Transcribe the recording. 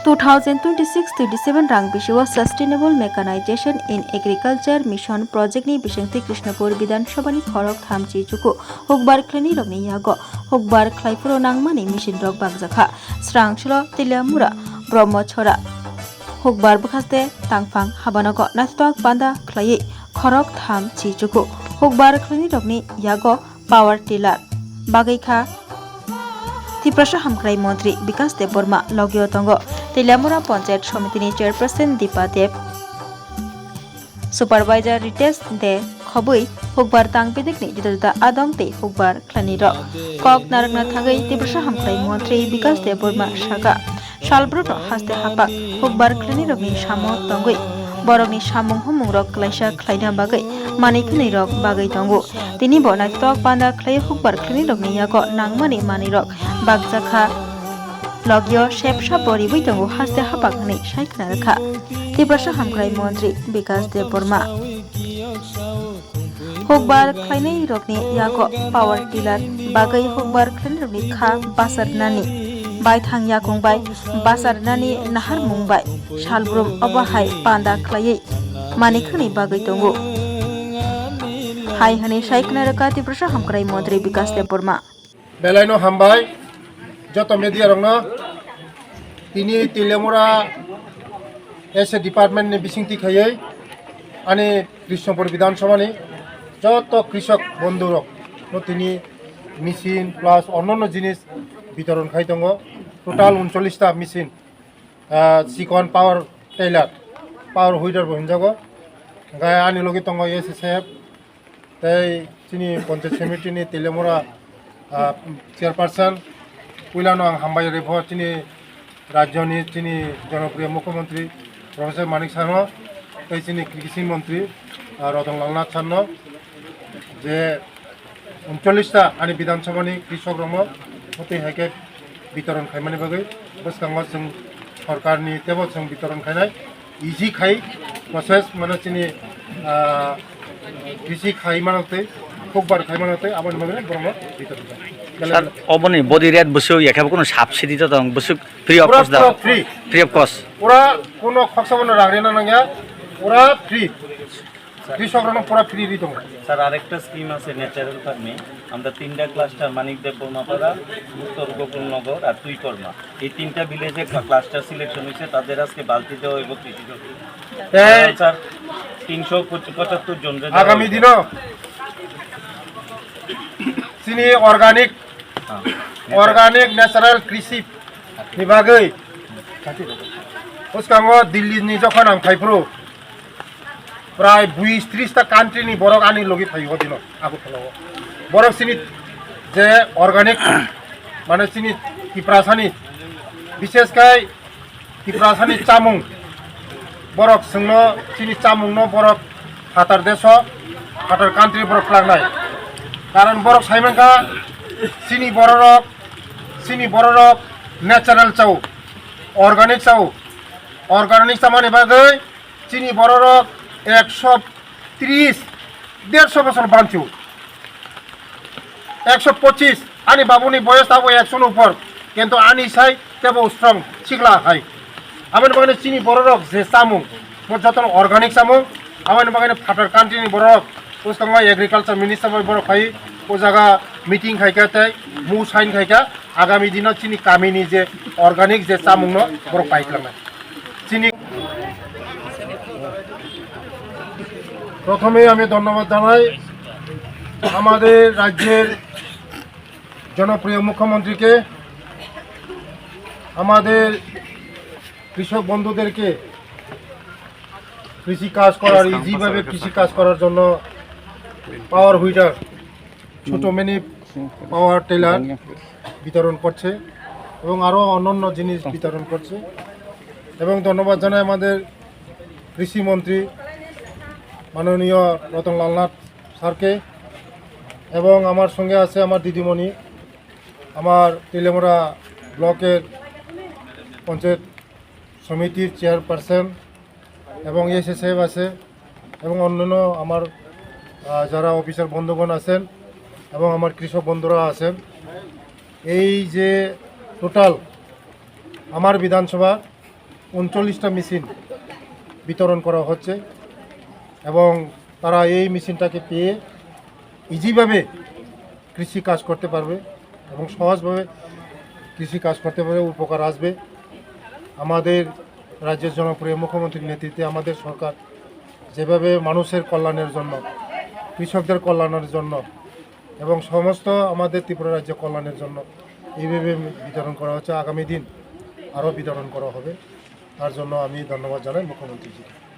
2026-27 rang bishiwa Sustainable Mechanization in Agriculture Mission Project ni bisingti Krishnapur Bidhan Sabha ni khorok thamchi chuku hukbar khlani rokni yago hukbar khlaipuro nangmani mission rok bagjaka srangshlo tilamura brahmachora hukbar bukhaste tangphang habanogo nathtok panda khlai khorok thamchi chuku hukbar khlani rokni yago power tiller bagaikha Tiprasha Hamkrai Mantri Bikas Dev Burma Logio Tongo Tilamura Panchayat Samitini Chairperson Deepa Dev Supervisor Rites De Khobui Hukbar Tang Pidikni Juda Adong Te Hukbar Klani Rok Kok Narakna Thagai Tiprasha Hamkrai Mantri Bikas Dev Burma Shaka Shalbrut Haste Hapak Hukbar Klani Rokni Samo Tongui Borokni Samung Humung Rok Klaisa Klaina Bagai Manikuni Rok Bagai Tongo Tini Bo Nathtok Panda Klai Hukbar Klani Rokni Yago Nangmani Mani Rok Bagjakha Logio Shepsha Bori Buitongo Haste Hapakni Shaikna Rakha Tiprasha Hamkrai Mantri Bikas Dev Burma Hukbar Klainai Rokni Yago Power Tiller Bagai Hukbar Klainai Rokni Kha Basarnani Bai Thang Yakung Bai Basarnani Nahar Mumbai Shalbrum Obahai Panda Klai Manikani Bagai Tongo Hai Hani Shaikna Rakha Tiprasha Hamkrai Mantri Bikas Dev Burma Belaino Hambai Joto media rongno tini Tilamura as department ni bisingti khayai ani Krishnapur Bidhan Sabha ni joto krishok bondhu rok no tini machine plus onnono jinis bitoron khai tongo total 39 ta machine sikon power tiller power whider bo hinjago gai ani logi tongo SSF tai tini Panchayat Samiti ni Tilamura chairperson Puilano Hambai Revo Chini Rajoni Chini Jonopriya Mukhyamantri Professor Manik Sharma Chini Krishi Mantri Ratan Lalnath Sharma যে 39টা আনি বিধানসভানি কৃষক রম হতে হেকে বিতরণ খাইমানি বাগৈ বসকাঙ্গ जों সরকারনি তেব जों বিতরণ খাইনাই easy খাই প্রসেস মানে চিনি কৃষি খাইমানতে খুববার খাইমানতে আবার মানে ব্রহ্ম বিতরণ Sir, oboni body rate busu ya kabu kono subsidy to tong busu free of cost da free of cost ওরা কোনো খরচাবন রাখরে না না ওরা ফ্রি কৃষকরা পুরো ফ্রি দিত স্যার আরেকটা স্কিম আছে ন্যাচারাল ফার্মে আমরা তিনটা ক্লাস্টার মানিকদেব বর্মাপাড়া উত্তর গোকুলনগর আর তুইকর্মা এই তিনটা ভিলেজে ক্লাস্টার সিলেকশন হয়েছে তাদের আজকে বালতি দেওয়া এবং কৃষি স্যার 375 জন আগামী দিনও চিনি অর্গানিক ন্যাচারাল কৃষি বিভাগে उसकांगो दिल्ली नि जखन आं थाइफ्रु प्राय 20-30टा कान्ट्री नि बरक आनि लगी थाइयो दिन आगु थलाव बरक सिनि जे अर्गानिक माने सिनि किप्रासानि विशेष काय किप्रासानि चामुं बरक संनो सिनि चामुं न बरक हातार देश हातार कान्ट्री बरक लांनाय कारण बरक साइमानका सिनि बरक नेचारेल चाउ अर्गानिक चाउ अर्गानिक सामाने बागै चिनी बरक 130-150 বছর বাঁচু 125 আনি বাবুনি বয়স তাবো 100 উপর কিন্তু আনি সাই তেবো স্ট্রং শিখলা হাই আমার বাগানে চিনি বরক যে সামু যতন অর্গানিক সামু আমার বাগানে ফাটার কান্ট্রি বরক ওসঙ্গে এগ্রিকালচার মিনিস্টার বরক খাই ও জায়গা মিটিং খাইকাতাই মু সাইন খাইকা আগামী দিনত চিনি কামিনি যে অর্গানিক যে সামু ন বরক পাইলাম চিনি প্রথমে আমি ধন্যবাদ জানাই আমাদের রাজ্যের জনপ্রিয় মুখ্যমন্ত্রীকে আমাদের কৃষক বন্ধুদেরকে কৃষি কাজ করার ইজিভাবে কৃষি কাজ করার জন্য পাওয়ার হুইডার ছোট মিনি পাওয়ার টিলার বিতরণ করছে এবং আরও অন্যান্য জিনিস বিতরণ করছে এবং ধন্যবাদ জানাই আমাদের কৃষিমন্ত্রী মাননীয় রতন লালনাথ স্যারকে এবং আমার সঙ্গে আছে আমার দিদিমণি আমার তিলেমুরা ব্লকের পঞ্চায়েত সমিতির চেয়ারপারসন এবং এসএসএফ আছে এবং অন্যান্য আমার যারা অফিসার বন্ধুগণ আছেন এবং আমার কৃষক বন্ধুরা আছেন এই যে টোটাল আমার বিধানসভা 39টা মেশিন বিতরণ করা হচ্ছে এবং তারা এই মেশিনটাকে পেয়ে ইজিভাবে কৃষি কাজ করতে পারবে এবং সহজভাবে কৃষি কাজ করতে পারবে, উপকার আসবে। আমাদের রাজ্যের জনপ্রিয় মুখ্যমন্ত্রীর নেতৃত্বে আমাদের সরকার যেভাবে মানুষের কল্যাণের জন্য, কৃষকদের কল্যাণের জন্য এবং সমস্ত আমাদের ত্রিপুরা রাজ্য কল্যাণের জন্য এইভাবে বিতরণ করা হচ্ছে। আগামী দিন আরও বিতরণ করা হবে। তার জন্য আমি ধন্যবাদ জানাই মুখ্যমন্ত্রীজিকে।